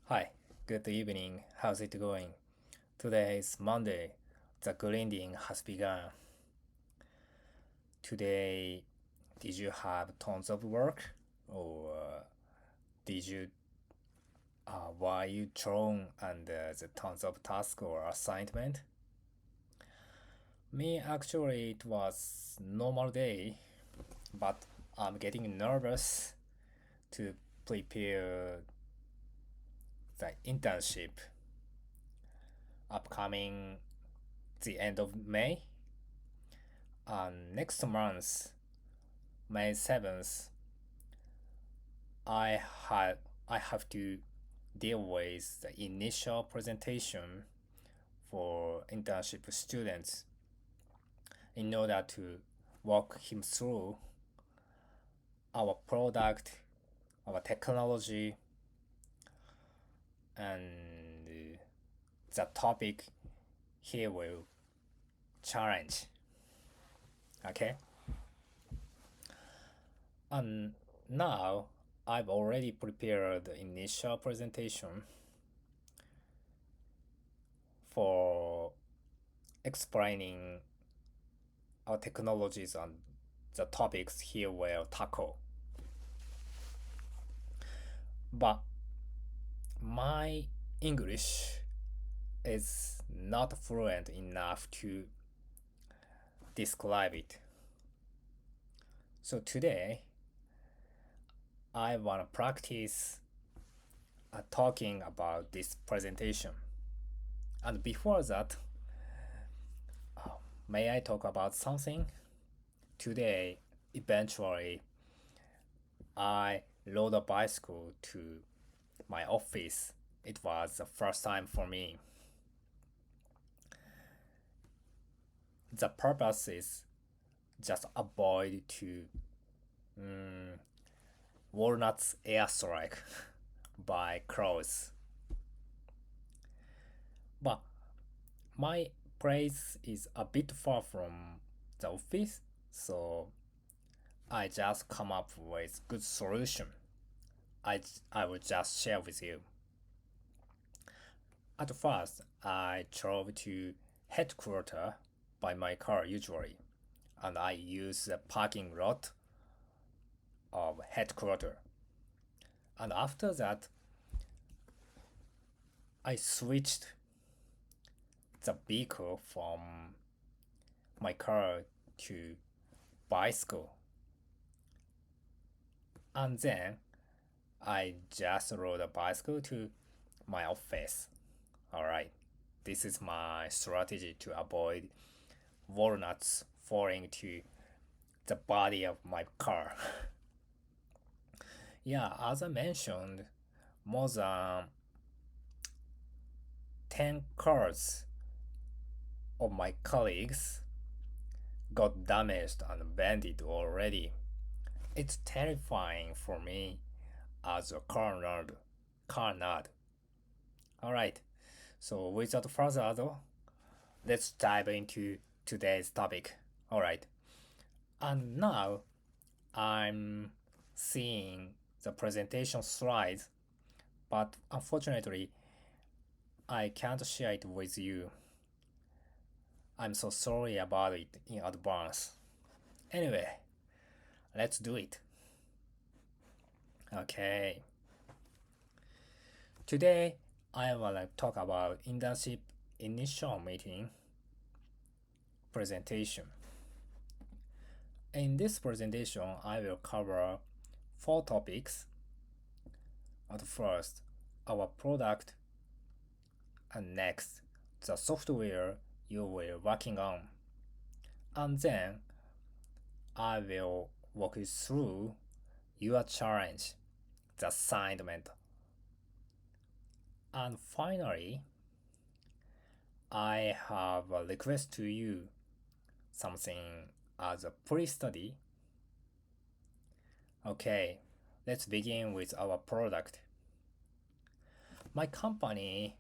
Hi, good evening. How's it going? Today is Monday. The grinding has begun. Today, did you have tons of work? Or did you, were you thrown under the tons of task or assignment? Me, actually, it was normal day, but I'm getting nervous to prepare the internship upcoming the end of May. And next month, May 7th, I had I have to deal with the initial presentation for internship students in order to walk him through our product, our technology, and the topic he will challenge. Okay? And now I've already prepared the initial presentation for explaining our technologies and the topics he will tackle. But my English is not fluent enough to describe it. So today, I want to practice talking about this presentation. And before that, may I talk about something? Today, eventually, I rode a bicycle to my office. It was the first time for me. The purpose is just avoid to mm, Walnuts airstrike by crows. But my place is a bit far from the office, so I just come up with good solution. I will just share with you. At first, I drove to headquarters by my car usually, and I use the parking lot of headquarters. And after that, I switched the vehicle from my car to bicycle. And then I just rode a bicycle to my office. Alright, this is my strategy to avoid walnuts falling to the body of my car. Yeah, as I mentioned, more than 10 cars of my colleagues got damaged and bended already. It's terrifying for me as a car nerd. Car nerd. Alright, so without further ado, let's dive into today's topic. Alright, and now I'm seeing the presentation slides, but unfortunately, I can't share it with you. I'm so sorry about it in advance. Anyway, let's do it. Okay. Today, I want to talk about internship initial meeting presentation. In this presentation, I will cover four topics. At first, our product, and next, the software you will working on. And then I will walk you through your challenge, the assignment. And finally, I have a request to you, something as a pre-study. Okay, let's begin with our product. My company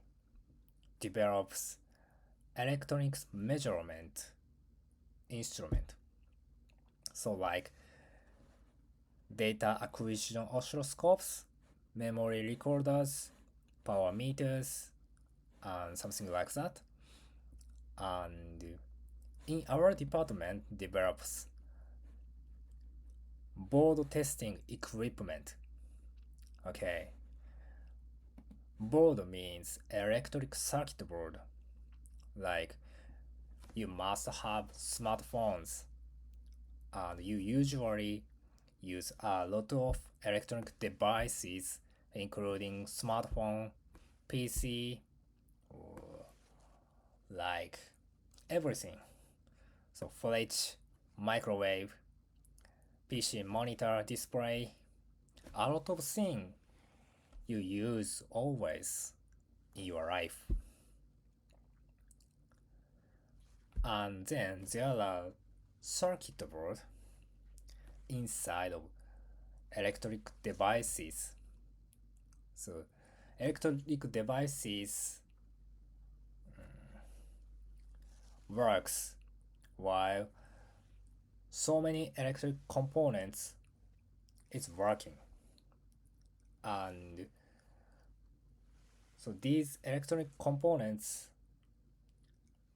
develops electronics measurement instrument. So like data acquisition oscilloscopes, memory recorders, power meters, and something like that. And in our department develops board testing equipment. Okay, board means electric circuit board. Like you must have smartphones, and you usually use a lot of electronic devices, including smartphone, PC, like everything. So fridge, microwave, PC monitor, display, a lot of things you use always in your life. And then there are circuit board inside of electric devices. So electronic devices works while so many electric components is working. And so these electronic components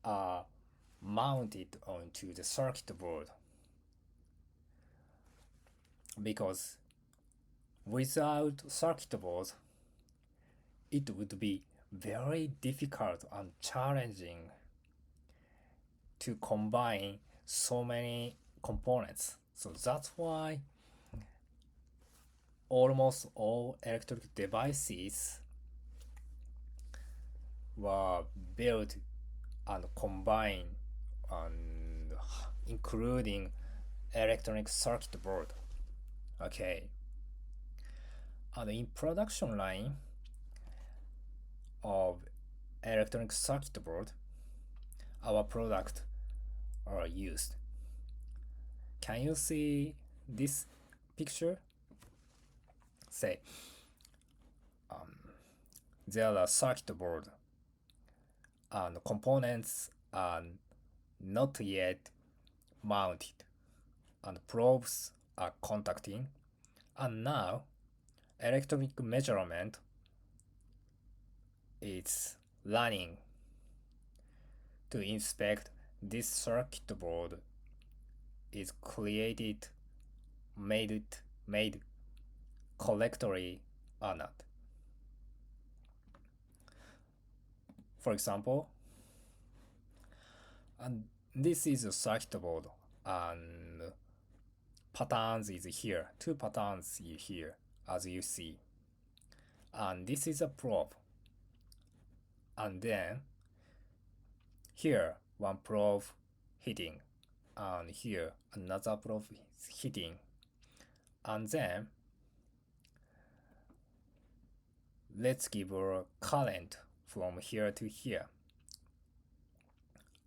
are mounted onto the circuit board because without circuit board it would be very difficult and challenging to combine so many components. So that's why almost all electric devices were built and combined and including electronic circuit board. Okay. And in production line of electronic circuit board, our product are used. Can you see this picture? Say, there are circuit board and components are not yet mounted and probes are contacting, and now electronic measurement is running to inspect this circuit board is created, made correctly or not. For example, and this is a circuit board and patterns is here, two patterns here as you see, and this is a probe, and then here one probe hitting, and here another probe is hitting, and then let's give a current from here to here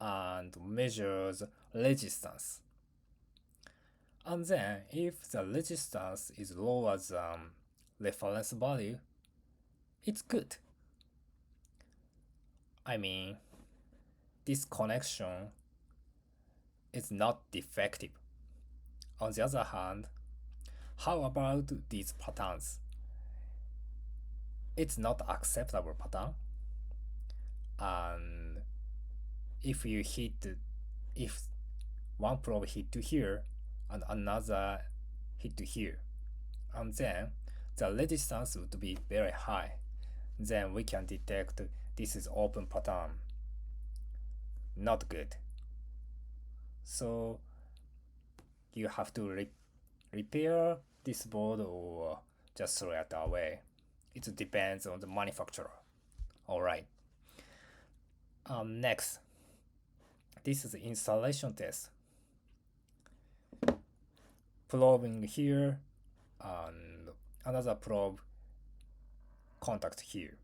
and measures resistance. And then if the resistance is lower than reference value, it's good. I mean, this connection is not defective. On the other hand, how about these patterns? It's not acceptable pattern. And if one probe hit to here and another hit to here, and then the resistance would be very high, then we can detect this is open pattern. Not good. So you have to repair this board or just throw it away. It depends on the manufacturer. Alright. Next, this is the installation test. Probing here and another probe contact here.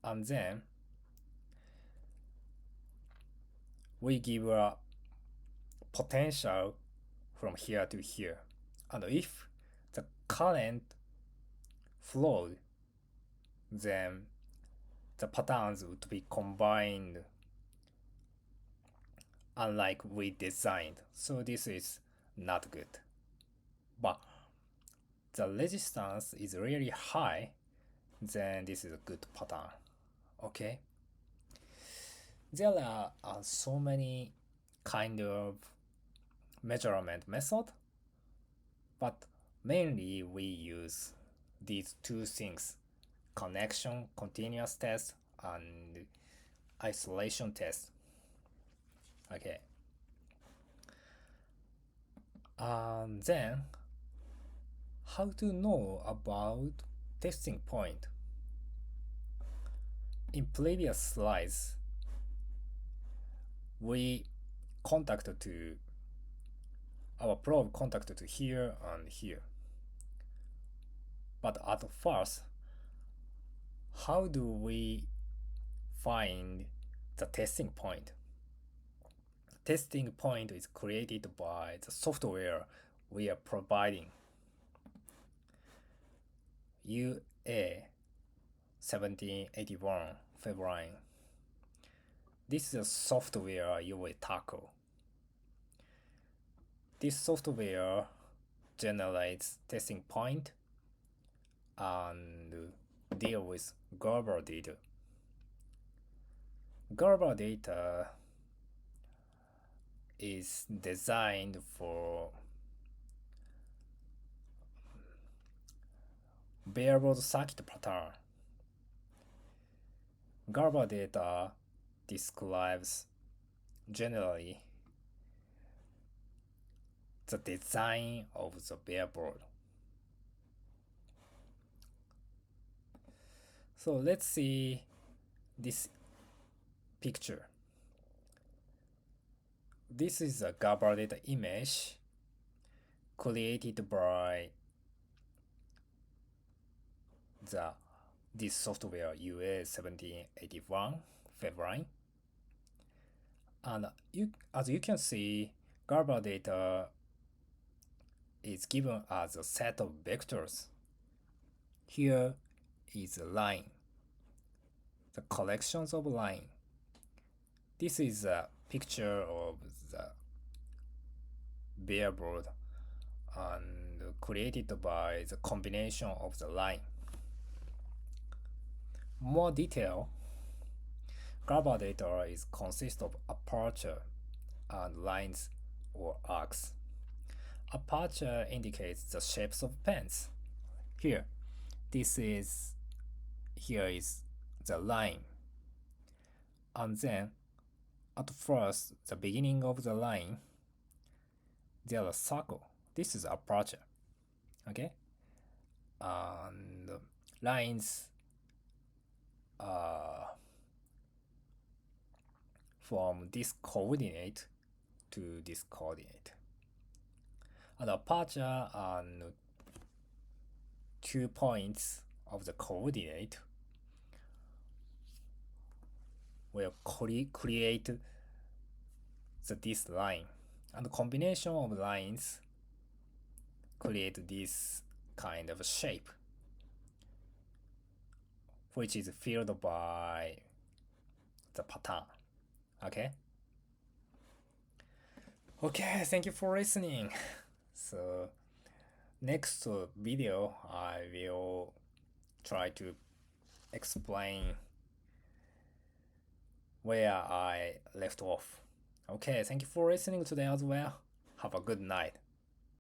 And then we give a potential from here to here. And if the current flowed, then the patterns would be combined unlike we designed. So this is not good. But the resistance is really high, then this is a good pattern. Okay, there are so many kind of measurement method, but mainly we use these two things: connection continuous test and isolation test. Okay, then how to know about testing point? In previous slides, we contacted to our probe contacted to here and here. But at first, how do we find the testing point? Testing point is created by the software we are providing. UA 1781 February. This is a software you will tackle. This software generates testing point and deal with global data. Global data is designed for variable circuit pattern. Global data describes generally the design of the variable. So let's see this picture. This is a global data image created by this software UA 1781 February. And as you can see, global data is given as a set of vectors. Here is a line, the collections of line. This is a picture of the variable and created by the combination of the line. More detail, global data is consists of aperture and lines or arcs. Aperture indicates the shapes of pens. Here is the line. And then at first, the beginning of the line, there is a circle. This is aperture. Okay? And lines from this coordinate to this coordinate. And aperture and 2 points of the coordinate will create this line. And the combination of lines create this kind of shape, which is filled by the pattern. Okay? Okay, thank you for listening. So next video I will try to explain where I left off. Okay, thank you for listening today as well. Have a good night.